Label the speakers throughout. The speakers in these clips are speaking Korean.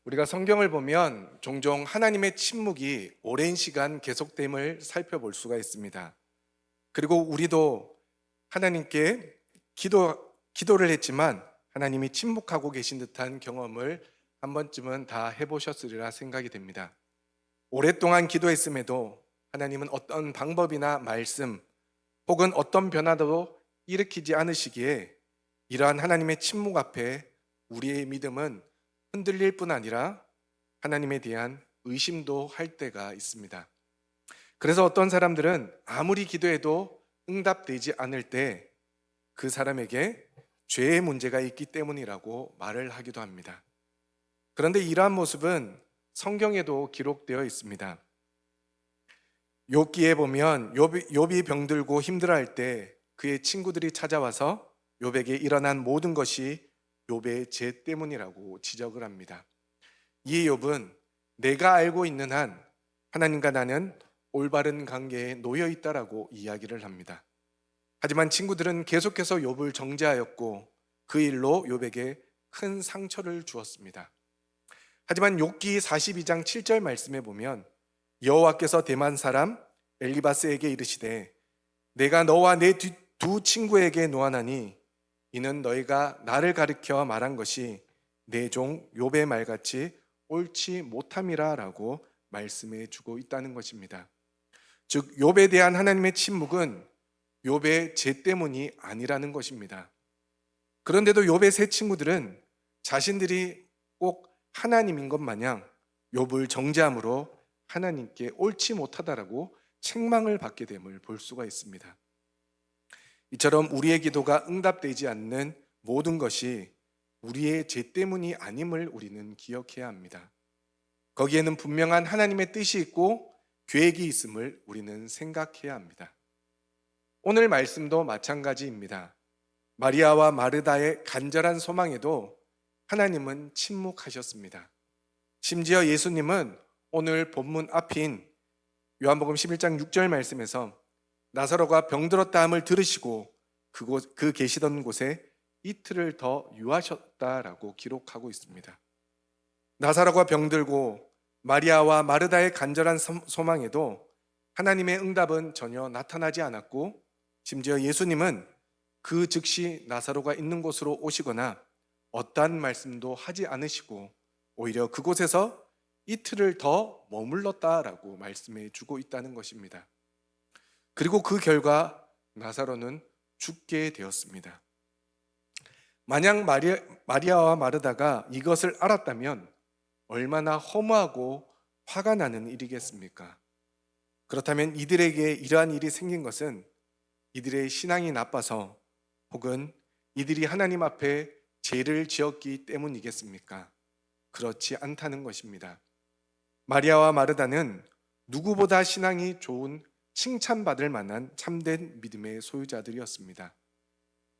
Speaker 1: 우리가 성경을 보면 종종 하나님의 침묵이 오랜 시간 계속됨을 살펴볼 수가 있습니다. 그리고 우리도 하나님께 기도를 했지만 하나님이 침묵하고 계신 듯한 경험을 한 번쯤은 다 해보셨으리라 생각이 됩니다. 오랫동안 기도했음에도 하나님은 어떤 방법이나 말씀 혹은 어떤 변화도 일으키지 않으시기에 이러한 하나님의 침묵 앞에 우리의 믿음은 흔들릴 뿐 아니라 하나님에 대한 의심도 할 때가 있습니다. 그래서 어떤 사람들은 아무리 기도해도 응답되지 않을 때 그 사람에게 죄의 문제가 있기 때문이라고 말을 하기도 합니다. 그런데 이러한 모습은 성경에도 기록되어 있습니다. 욥기에 보면 욥이 병들고 힘들어할 때 그의 친구들이 찾아와서 욥에게 일어난 모든 것이 욥의 죄 때문이라고 지적을 합니다. 이 욥은 내가 알고 있는 한 하나님과 나는 올바른 관계에 놓여 있다라고 이야기를 합니다. 하지만 친구들은 계속해서 욥을 정죄하였고 그 일로 욥에게 큰 상처를 주었습니다. 하지만 욥기 42장 7절 말씀에 보면 여호와께서 대만 사람 엘리바스에게 이르시되 내가 너와 내 두 친구에게 노하나니 이는 너희가 나를 가리켜 말한 것이 내 종 욥의 말같이 옳지 못함이라라고 말씀해 주고 있다는 것입니다. 즉 욥에 대한 하나님의 침묵은 욥의 죄 때문이 아니라는 것입니다. 그런데도 욥의 세 친구들은 자신들이 꼭 하나님인 것 마냥 욥을 정죄함으로 하나님께 옳지 못하다라고 책망을 받게 됨을 볼 수가 있습니다. 이처럼 우리의 기도가 응답되지 않는 모든 것이 우리의 죄 때문이 아님을 우리는 기억해야 합니다. 거기에는 분명한 하나님의 뜻이 있고 계획이 있음을 우리는 생각해야 합니다. 오늘 말씀도 마찬가지입니다. 마리아와 마르다의 간절한 소망에도 하나님은 침묵하셨습니다. 심지어 예수님은 오늘 본문 앞인 요한복음 11장 6절 말씀에서 나사로가 병들었다 함을 들으시고 그 계시던 곳에 이틀을 더 유하셨다라고 기록하고 있습니다. 나사로가 병들고 마리아와 마르다의 간절한 소망에도 하나님의 응답은 전혀 나타나지 않았고 심지어 예수님은 그 즉시 나사로가 있는 곳으로 오시거나 어떠한 말씀도 하지 않으시고 오히려 그곳에서 이틀을 더 머물렀다라고 말씀해 주고 있다는 것입니다. 그리고 그 결과 나사로는 죽게 되었습니다. 만약 마리아와 마르다가 이것을 알았다면 얼마나 허무하고 화가 나는 일이겠습니까? 그렇다면 이들에게 이러한 일이 생긴 것은 이들의 신앙이 나빠서 혹은 이들이 하나님 앞에 죄를 지었기 때문이겠습니까? 그렇지 않다는 것입니다. 마리아와 마르다는 누구보다 신앙이 좋은 칭찬받을 만한 참된 믿음의 소유자들이었습니다.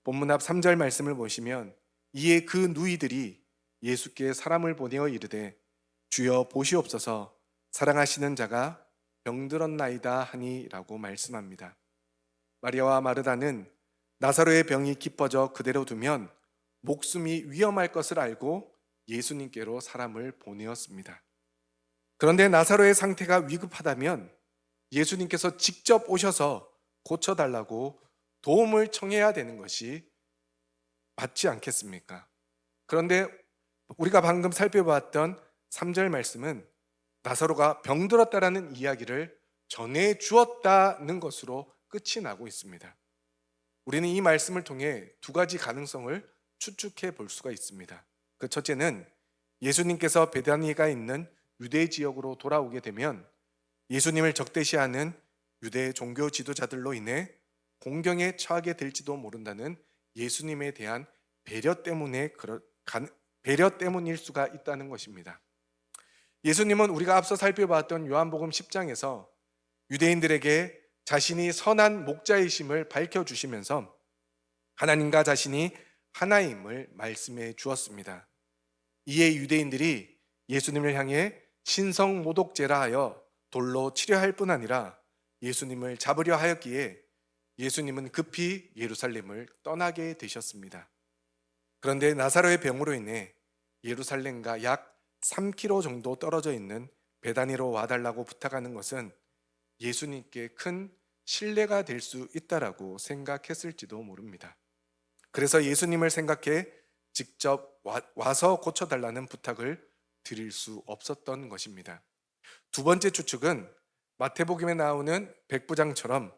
Speaker 1: 본문 앞 3절 말씀을 보시면 이에 그 누이들이 예수께 사람을 보내어 이르되 주여 보시옵소서 사랑하시는 자가 병들었나이다 하니라고 말씀합니다. 마리아와 마르다는 나사로의 병이 깊어져 그대로 두면 목숨이 위험할 것을 알고 예수님께로 사람을 보내었습니다. 그런데 나사로의 상태가 위급하다면 예수님께서 직접 오셔서 고쳐달라고 도움을 청해야 되는 것이 맞지 않겠습니까? 그런데 우리가 방금 살펴봤던 3절 말씀은 나사로가 병들었다라는 이야기를 전해 주었다는 것으로 끝이 나고 있습니다. 우리는 이 말씀을 통해 두 가지 가능성을 추측해 볼 수가 있습니다. 그 첫째는 예수님께서 베다니가 있는 유대 지역으로 돌아오게 되면 예수님을 적대시하는 유대 종교 지도자들로 인해 공경에 처하게 될지도 모른다는 예수님에 대한 배려 때문일 수가 있다는 것입니다. 예수님은 우리가 앞서 살펴봤던 요한복음 10장에서 유대인들에게 자신이 선한 목자이심을 밝혀주시면서 하나님과 자신이 하나임을 말씀해 주었습니다. 이에 유대인들이 예수님을 향해 신성모독죄라 하여 돌로 치려 할 뿐 아니라 예수님을 잡으려 하였기에 예수님은 급히 예루살렘을 떠나게 되셨습니다. 그런데 나사로의 병으로 인해 예루살렘과 약 3km 정도 떨어져 있는 베다니로 와달라고 부탁하는 것은 예수님께 큰 신뢰가 될 수 있다라고 생각했을지도 모릅니다. 그래서 예수님을 생각해 직접 와서 고쳐달라는 부탁을 드릴 수 없었던 것입니다. 두 번째 추측은 마태복음에 나오는 백부장처럼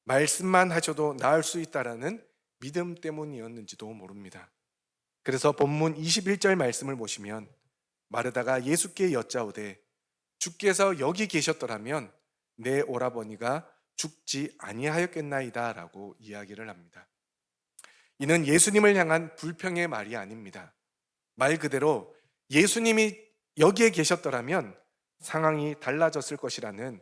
Speaker 1: 말씀만 하셔도 나을 수 있다라는 믿음 때문이었는지도 모릅니다. 그래서 본문 21절 말씀을 보시면 마르다가 예수께 여짜오되 주께서 여기 계셨더라면 내 오라버니가 죽지 아니하였겠나이다 라고 이야기를 합니다. 이는 예수님을 향한 불평의 말이 아닙니다. 말 그대로 예수님이 여기에 계셨더라면 상황이 달라졌을 것이라는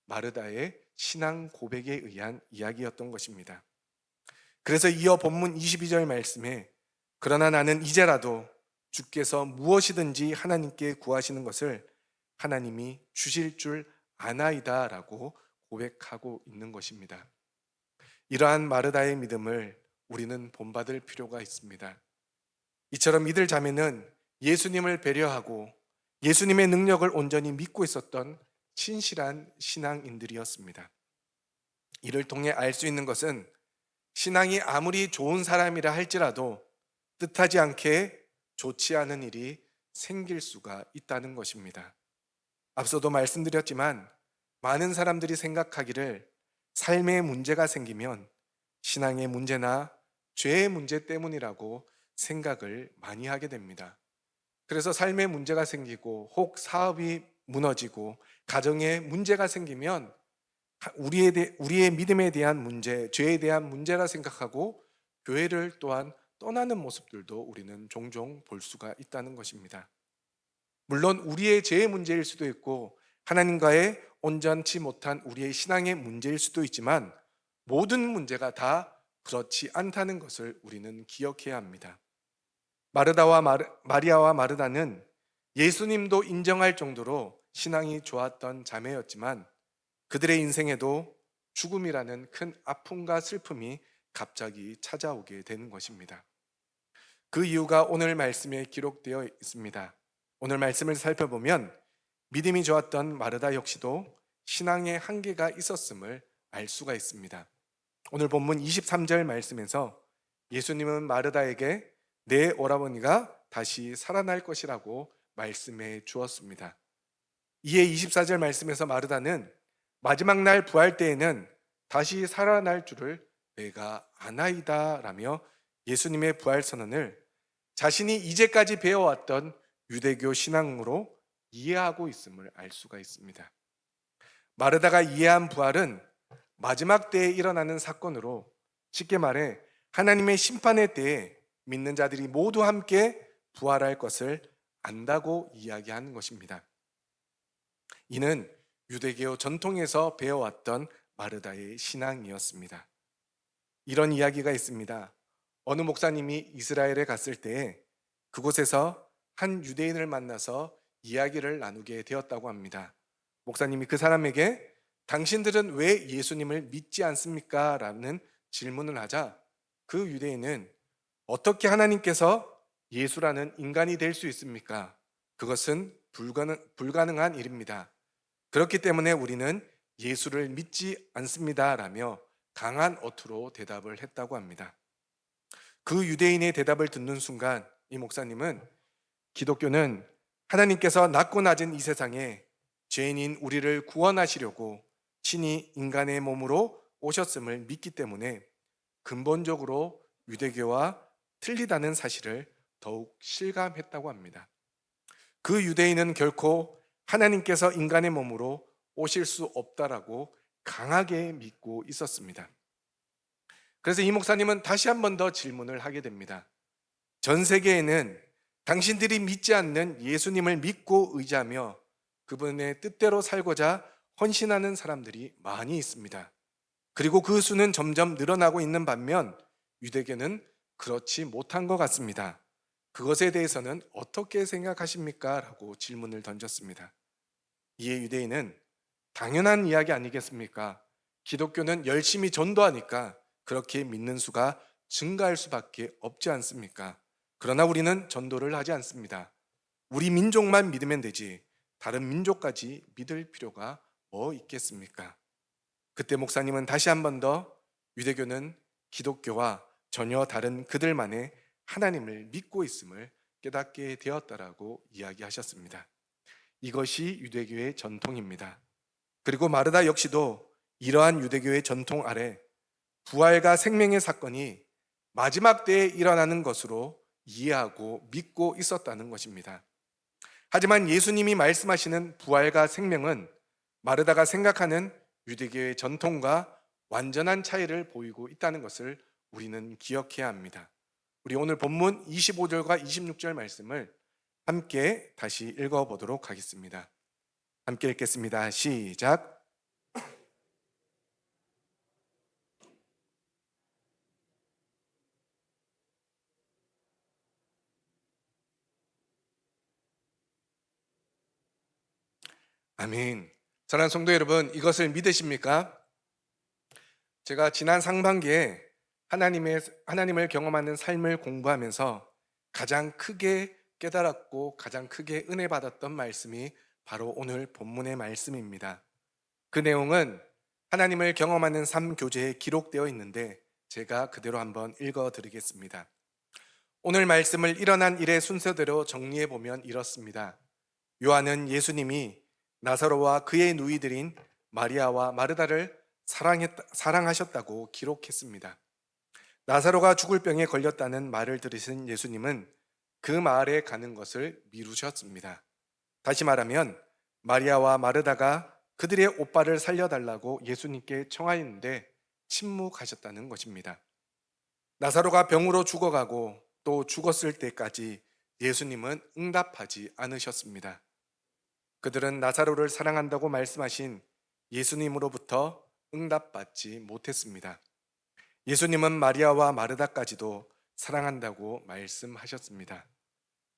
Speaker 1: 마르다의 신앙 고백에 의한 이야기였던 것입니다. 그래서 이어 본문 22절 말씀에 그러나 나는 이제라도 주께서 무엇이든지 하나님께 구하시는 것을 하나님이 주실 줄 아나이다 라고 고백하고 있는 것입니다. 이러한 마르다의 믿음을 우리는 본받을 필요가 있습니다. 이처럼 이들 자매는 예수님을 배려하고 예수님의 능력을 온전히 믿고 있었던 신실한 신앙인들이었습니다. 이를 통해 알 수 있는 것은 신앙이 아무리 좋은 사람이라 할지라도 뜻하지 않게 좋지 않은 일이 생길 수가 있다는 것입니다. 앞서도 말씀드렸지만 많은 사람들이 생각하기를 삶의 문제가 생기면 신앙의 문제나 죄의 문제 때문이라고 생각을 많이 하게 됩니다. 그래서 삶의 문제가 생기고 혹 사업이 무너지고 가정에 문제가 생기면 우리의 믿음에 대한 문제, 죄에 대한 문제라 생각하고 교회를 또한 떠나는 모습들도 우리는 종종 볼 수가 있다는 것입니다. 물론 우리의 죄의 문제일 수도 있고 하나님과의 온전치 못한 우리의 신앙의 문제일 수도 있지만 모든 문제가 다 그렇지 않다는 것을 우리는 기억해야 합니다. 마리아와 마르다는 예수님도 인정할 정도로 신앙이 좋았던 자매였지만 그들의 인생에도 죽음이라는 큰 아픔과 슬픔이 갑자기 찾아오게 되는 것입니다. 그 이유가 오늘 말씀에 기록되어 있습니다. 오늘 말씀을 살펴보면 믿음이 좋았던 마르다 역시도 신앙의 한계가 있었음을 알 수가 있습니다. 오늘 본문 23절 말씀에서 예수님은 마르다에게 내 오라버니가 다시 살아날 것이라고 말씀해 주었습니다. 이에 24절 말씀에서 마르다는 마지막 날 부활 때에는 다시 살아날 줄을 내가 아나이다 라며 예수님의 부활 선언을 자신이 이제까지 배워왔던 유대교 신앙으로 이해하고 있음을 알 수가 있습니다. 마르다가 이해한 부활은 마지막 때에 일어나는 사건으로 쉽게 말해 하나님의 심판의 때에 믿는 자들이 모두 함께 부활할 것을 안다고 이야기하는 것입니다. 이는 유대교 전통에서 배워왔던 마르다의 신앙이었습니다. 이런 이야기가 있습니다. 어느 목사님이 이스라엘에 갔을 때에 그곳에서 한 유대인을 만나서 이야기를 나누게 되었다고 합니다. 목사님이 그 사람에게 당신들은 왜 예수님을 믿지 않습니까? 라는 질문을 하자 그 유대인은 어떻게 하나님께서 예수라는 인간이 될 수 있습니까? 그것은 불가능한 일입니다. 그렇기 때문에 우리는 예수를 믿지 않습니다. 라며 강한 어투로 대답을 했다고 합니다. 그 유대인의 대답을 듣는 순간 이 목사님은 기독교는 하나님께서 낮고 낮은 이 세상에 죄인인 우리를 구원하시려고 친히 인간의 몸으로 오셨음을 믿기 때문에 근본적으로 유대교와 틀리다는 사실을 더욱 실감했다고 합니다. 그 유대인은 결코 하나님께서 인간의 몸으로 오실 수 없다라고 강하게 믿고 있었습니다. 그래서 이 목사님은 다시 한 번 더 질문을 하게 됩니다. 전 세계에는 당신들이 믿지 않는 예수님을 믿고 의지하며 그분의 뜻대로 살고자 헌신하는 사람들이 많이 있습니다. 그리고 그 수는 점점 늘어나고 있는 반면 유대교는 그렇지 못한 것 같습니다. 그것에 대해서는 어떻게 생각하십니까? 라고 질문을 던졌습니다. 이에 유대인은 당연한 이야기 아니겠습니까? 기독교는 열심히 전도하니까 그렇게 믿는 수가 증가할 수밖에 없지 않습니까? 그러나 우리는 전도를 하지 않습니다. 우리 민족만 믿으면 되지 다른 민족까지 믿을 필요가 뭐 있겠습니까? 그때 목사님은 다시 한 번 더 유대교는 기독교와 전혀 다른 그들만의 하나님을 믿고 있음을 깨닫게 되었다라고 이야기하셨습니다. 이것이 유대교의 전통입니다. 그리고 마르다 역시도 이러한 유대교의 전통 아래 부활과 생명의 사건이 마지막 때에 일어나는 것으로 이해하고 믿고 있었다는 것입니다. 하지만 예수님이 말씀하시는 부활과 생명은 마르다가 생각하는 유대교의 전통과 완전한 차이를 보이고 있다는 것을 우리는 기억해야 합니다. 우리 오늘 본문 25절과 26절 말씀을 함께 다시 읽어보도록 하겠습니다. 함께 읽겠습니다. 시작. 아멘. 사랑하는 성도 여러분, 이것을 믿으십니까? 제가 지난 상반기에 하나님을 경험하는 삶을 공부하면서 가장 크게 깨달았고 가장 크게 은혜 받았던 말씀이 바로 오늘 본문의 말씀입니다. 그 내용은 하나님을 경험하는 삶 교재에 기록되어 있는데 제가 그대로 한번 읽어 드리겠습니다. 오늘 말씀을 일어난 일의 순서대로 정리해 보면 이렇습니다. 요한은 예수님이 나사로와 그의 누이들인 마리아와 마르다를 사랑하셨다고 기록했습니다. 나사로가 죽을 병에 걸렸다는 말을 들으신 예수님은 그 마을에 가는 것을 미루셨습니다. 다시 말하면 마리아와 마르다가 그들의 오빠를 살려달라고 예수님께 청하였는데 침묵하셨다는 것입니다. 나사로가 병으로 죽어가고 또 죽었을 때까지 예수님은 응답하지 않으셨습니다. 그들은 나사로를 사랑한다고 말씀하신 예수님으로부터 응답받지 못했습니다. 예수님은 마리아와 마르다까지도 사랑한다고 말씀하셨습니다.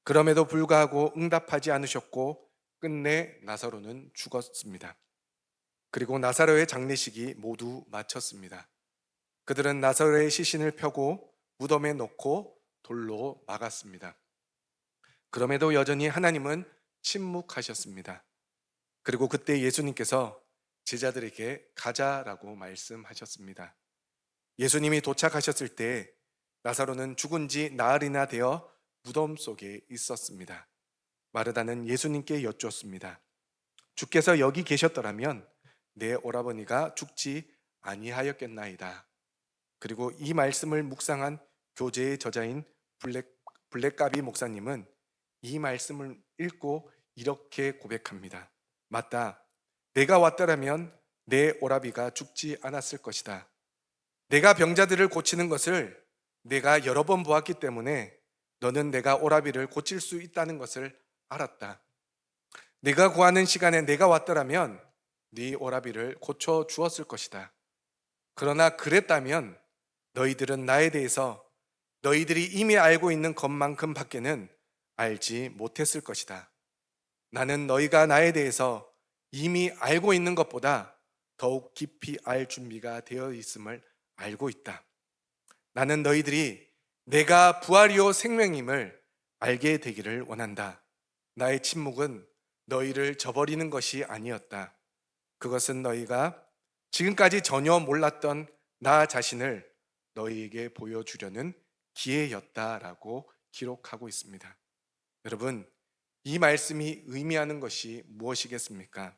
Speaker 1: 그럼에도 불구하고 응답하지 않으셨고 끝내 나사로는 죽었습니다. 그리고 나사로의 장례식이 모두 마쳤습니다. 그들은 나사로의 시신을 펴고 무덤에 넣고 돌로 막았습니다. 그럼에도 여전히 하나님은 침묵하셨습니다. 그리고 그때 예수님께서 제자들에게 가자라고 말씀하셨습니다. 예수님이 도착하셨을 때 나사로는 죽은 지 나흘이나 되어 무덤 속에 있었습니다. 마르다는 예수님께 여쭈었습니다. 주께서 여기 계셨더라면 내 오라버니가 죽지 아니하였겠나이다. 그리고 이 말씀을 묵상한 교재의 저자인 블랙가비 목사님은 이 말씀을 읽고 이렇게 고백합니다. 맞다. 내가 왔더라면 내 오라비가 죽지 않았을 것이다. 내가 병자들을 고치는 것을 내가 여러 번 보았기 때문에 너는 내가 오라비를 고칠 수 있다는 것을 알았다. 내가 구하는 시간에 내가 왔더라면 네 오라비를 고쳐 주었을 것이다. 그러나 그랬다면 너희들은 나에 대해서 너희들이 이미 알고 있는 것만큼 밖에는 알지 못했을 것이다. 나는 너희가 나에 대해서 이미 알고 있는 것보다 더욱 깊이 알 준비가 되어 있음을 알고 있다. 나는 너희들이 내가 부활이요 생명임을 알게 되기를 원한다. 나의 침묵은 너희를 저버리는 것이 아니었다. 그것은 너희가 지금까지 전혀 몰랐던 나 자신을 너희에게 보여주려는 기회였다라고 기록하고 있습니다. 여러분, 이 말씀이 의미하는 것이 무엇이겠습니까?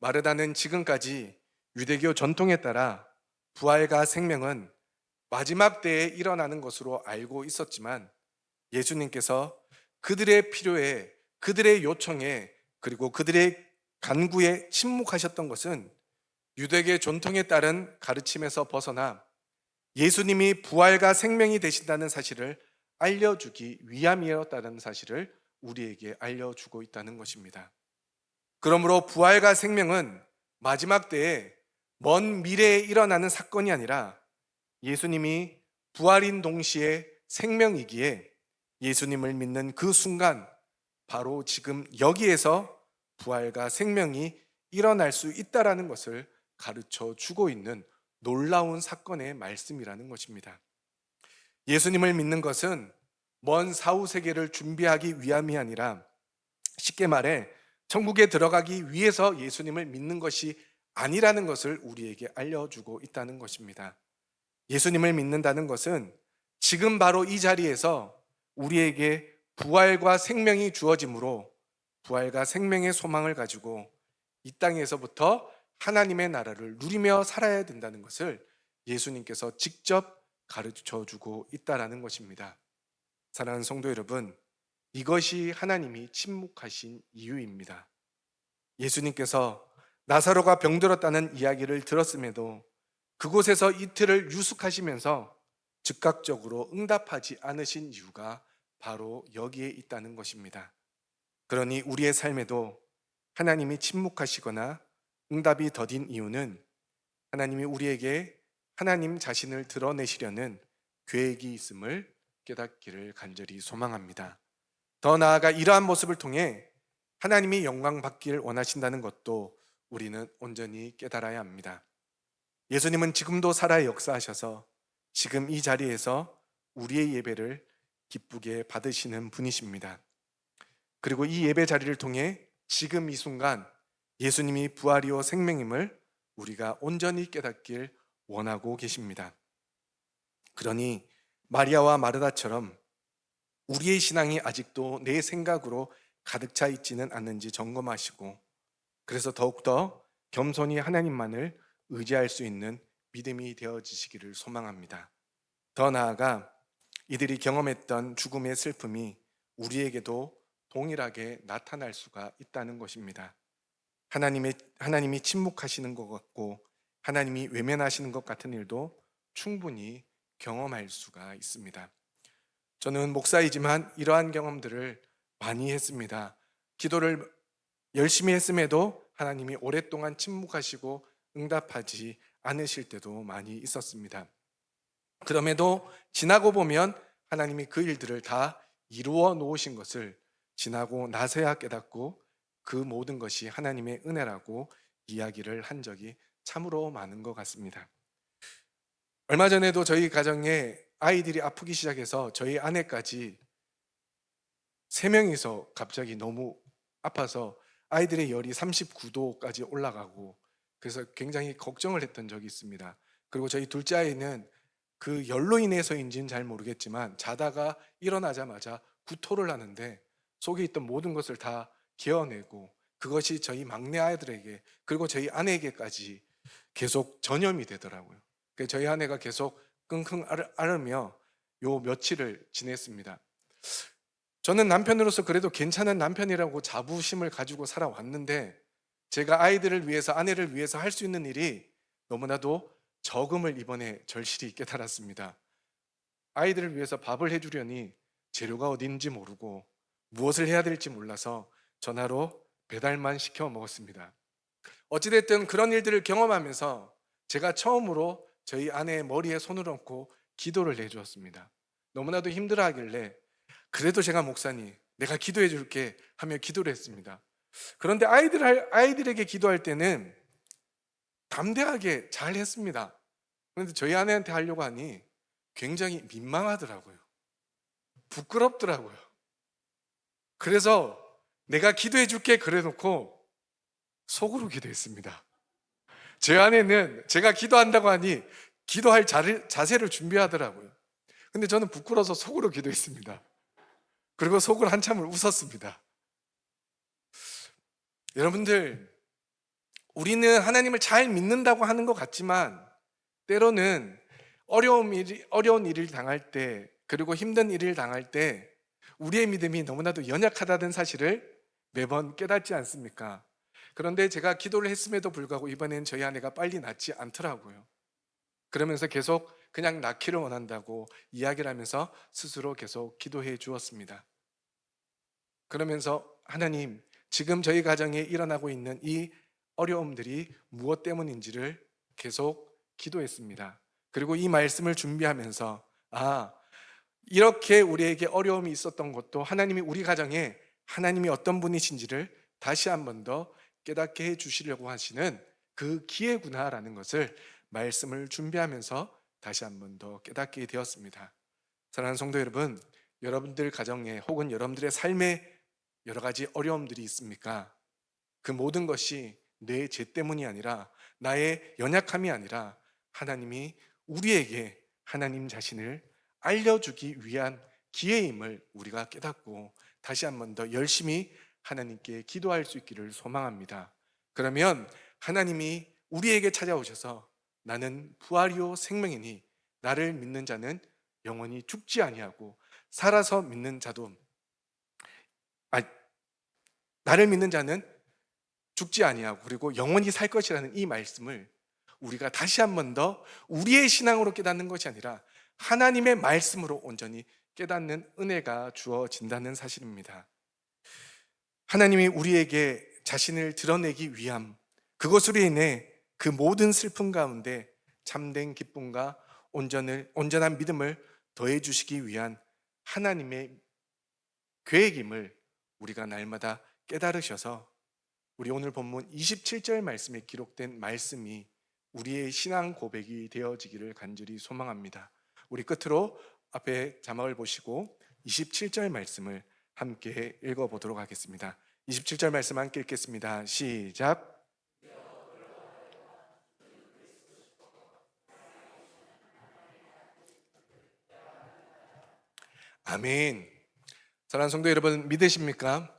Speaker 1: 마르다는 지금까지 유대교 전통에 따라 부활과 생명은 마지막 때에 일어나는 것으로 알고 있었지만 예수님께서 그들의 필요에, 그들의 요청에, 그리고 그들의 간구에 침묵하셨던 것은 유대계 전통에 따른 가르침에서 벗어나 예수님이 부활과 생명이 되신다는 사실을 알려주기 위함이었다는 사실을 우리에게 알려주고 있다는 것입니다. 그러므로 부활과 생명은 마지막 때에 먼 미래에 일어나는 사건이 아니라 예수님이 부활인 동시에 생명이기에 예수님을 믿는 그 순간 바로 지금 여기에서 부활과 생명이 일어날 수 있다라는 것을 가르쳐 주고 있는 놀라운 사건의 말씀이라는 것입니다. 예수님을 믿는 것은 먼 사후 세계를 준비하기 위함이 아니라 쉽게 말해 천국에 들어가기 위해서 예수님을 믿는 것이 아니라는 것을 우리에게 알려주고 있다는 것입니다. 예수님을 믿는다는 것은 지금 바로 이 자리에서 우리에게 부활과 생명이 주어지므로 부활과 생명의 소망을 가지고 이 땅에서부터 하나님의 나라를 누리며 살아야 된다는 것을 예수님께서 직접 가르쳐 주고 있다라는 것입니다. 사랑하는 성도 여러분, 이것이 하나님이 침묵하신 이유입니다. 예수님께서 나사로가 병들었다는 이야기를 들었음에도 그곳에서 이틀을 유숙하시면서 즉각적으로 응답하지 않으신 이유가 바로 여기에 있다는 것입니다. 그러니 우리의 삶에도 하나님이 침묵하시거나 응답이 더딘 이유는 하나님이 우리에게 하나님 자신을 드러내시려는 계획이 있음을 깨닫기를 간절히 소망합니다. 더 나아가 이러한 모습을 통해 하나님이 영광 받기를 원하신다는 것도 우리는 온전히 깨달아야 합니다. 예수님은 지금도 살아 역사하셔서 지금 이 자리에서 우리의 예배를 기쁘게 받으시는 분이십니다. 그리고 이 예배 자리를 통해 지금 이 순간 예수님이 부활이요 생명임을 우리가 온전히 깨닫길 원하고 계십니다. 그러니 마리아와 마르다처럼 우리의 신앙이 아직도 내 생각으로 가득 차 있지는 않는지 점검하시고, 그래서 더욱더 겸손히 하나님만을 의지할 수 있는 믿음이 되어지시기를 소망합니다. 더 나아가 이들이 경험했던 죽음의 슬픔이 우리에게도 동일하게 나타날 수가 있다는 것입니다. 하나님이 침묵하시는 것 같고 하나님이 외면하시는 것 같은 일도 충분히 경험할 수가 있습니다. 저는 목사이지만 이러한 경험들을 많이 했습니다. 기도를 열심히 했음에도 하나님이 오랫동안 침묵하시고 응답하지 않으실 때도 많이 있었습니다. 그럼에도 지나고 보면 하나님이 그 일들을 다 이루어 놓으신 것을 지나고 나서야 깨닫고 그 모든 것이 하나님의 은혜라고 이야기를 한 적이 참으로 많은 것 같습니다. 얼마 전에도 저희 가정에 아이들이 아프기 시작해서 저희 아내까지 3명이서 갑자기 너무 아파서 아이들의 열이 39도까지 올라가고, 그래서 굉장히 걱정을 했던 적이 있습니다. 그리고 저희 둘째 아이는 그 열로 인해서인지는 잘 모르겠지만 자다가 일어나자마자 구토를 하는데 속에 있던 모든 것을 다 개어내고, 그것이 저희 막내 아이들에게 그리고 저희 아내에게까지 계속 전염이 되더라고요. 그래서 저희 아내가 계속 끙끙 앓으며 요 며칠을 지냈습니다. 저는 남편으로서 그래도 괜찮은 남편이라고 자부심을 가지고 살아왔는데, 제가 아이들을 위해서, 아내를 위해서 할 수 있는 일이 너무나도 적음을 이번에 절실히 깨달았습니다. 아이들을 위해서 밥을 해주려니 재료가 어딘지 모르고 무엇을 해야 될지 몰라서 전화로 배달만 시켜 먹었습니다. 어찌됐든 그런 일들을 경험하면서 제가 처음으로 저희 아내의 머리에 손을 얹고 기도를 해주었습니다. 너무나도 힘들어하길래 그래도 제가 목사님 내가 기도해 줄게 하며 기도를 했습니다. 그런데 아이들에게 기도할 때는 담대하게 잘 했습니다. 그런데 저희 아내한테 하려고 하니 굉장히 민망하더라고요. 부끄럽더라고요. 그래서 내가 기도해 줄게 그래 놓고 속으로 기도했습니다. 제 아내는 제가 기도한다고 하니 기도할 자세를 준비하더라고요. 근데 저는 부끄러워서 속으로 기도했습니다. 그리고 속을 한참을 웃었습니다. 여러분들, 우리는 하나님을 잘 믿는다고 하는 것 같지만 때로는 어려운 일을 당할 때, 그리고 힘든 일을 당할 때 우리의 믿음이 너무나도 연약하다는 사실을 매번 깨닫지 않습니까? 그런데 제가 기도를 했음에도 불구하고 이번엔 저희 아내가 빨리 낫지 않더라고요. 그러면서 계속 그냥 낫기를 원한다고 이야기를 하면서 스스로 계속 기도해 주었습니다. 그러면서 하나님, 지금 저희 가정에 일어나고 있는 이 어려움들이 무엇 때문인지를 계속 기도했습니다. 그리고 이 말씀을 준비하면서 이렇게 우리에게 어려움이 있었던 것도 하나님이 우리 가정에 하나님이 어떤 분이신지를 다시 한 번 더 깨닫게 해 주시려고 하시는 그 기회구나라는 것을 말씀을 준비하면서 다시 한 번 더 깨닫게 되었습니다. 사랑하는 성도 여러분, 여러분들 가정에 혹은 여러분들의 삶에 여러 가지 어려움들이 있습니까? 그 모든 것이 내 죄 때문이 아니라 나의 연약함이 아니라 하나님이 우리에게 하나님 자신을 알려주기 위한 기회임을 우리가 깨닫고 다시 한 번 더 열심히 하나님께 기도할 수 있기를 소망합니다. 그러면 하나님이 우리에게 찾아오셔서 나는 부활이요 생명이니 나를 믿는 자는 영원히 죽지 아니하고 살아서 믿는 자도 아, 나를 믿는 자는 죽지 아니하고 그리고 영원히 살 것이라는 이 말씀을 우리가 다시 한 번 더 우리의 신앙으로 깨닫는 것이 아니라 하나님의 말씀으로 온전히 깨닫는 은혜가 주어진다는 사실입니다. 하나님이 우리에게 자신을 드러내기 위함, 그것으로 인해 그 모든 슬픔 가운데 참된 기쁨과 온전한 믿음을 더해 주시기 위한 하나님의 계획임을 우리가 날마다 깨달으셔서 우리 오늘 본문 27절 말씀에 기록된 말씀이 우리의 신앙 고백이 되어지기를 간절히 소망합니다. 우리 끝으로 앞에 자막을 보시고 27절 말씀을 함께 읽어보도록 하겠습니다. 27절 말씀 함께 읽겠습니다. 시작. 아멘. 사랑하는 성도 여러분, 믿으십니까?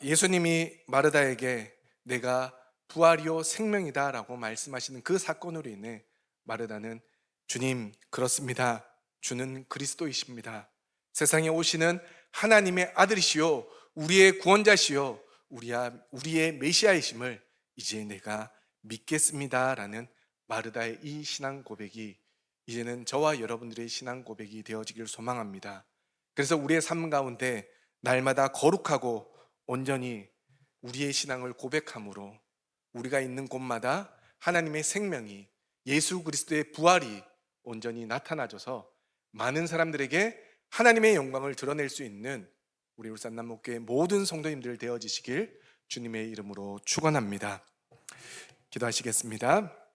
Speaker 1: 예수님이 마르다에게 내가 부활이요 생명이다 라고 말씀하시는 그 사건으로 인해 마르다는 주님, 그렇습니다. 주는 그리스도이십니다. 세상에 오시는 하나님의 아들이시요 우리의 구원자시요 우리의 메시아이심을 이제 내가 믿겠습니다 라는 마르다의 이 신앙 고백이 이제는 저와 여러분들의 신앙 고백이 되어지길 소망합니다. 그래서 우리의 삶 가운데 날마다 거룩하고 온전히 우리의 신앙을 고백함으로 우리가 있는 곳마다 하나님의 생명이 예수 그리스도의 부활이 온전히 나타나줘서 많은 사람들에게 하나님의 영광을 드러낼 수 있는 우리 울산남목교회 모든 성도님들 되어지시길 주님의 이름으로 축원합니다. 기도하시겠습니다.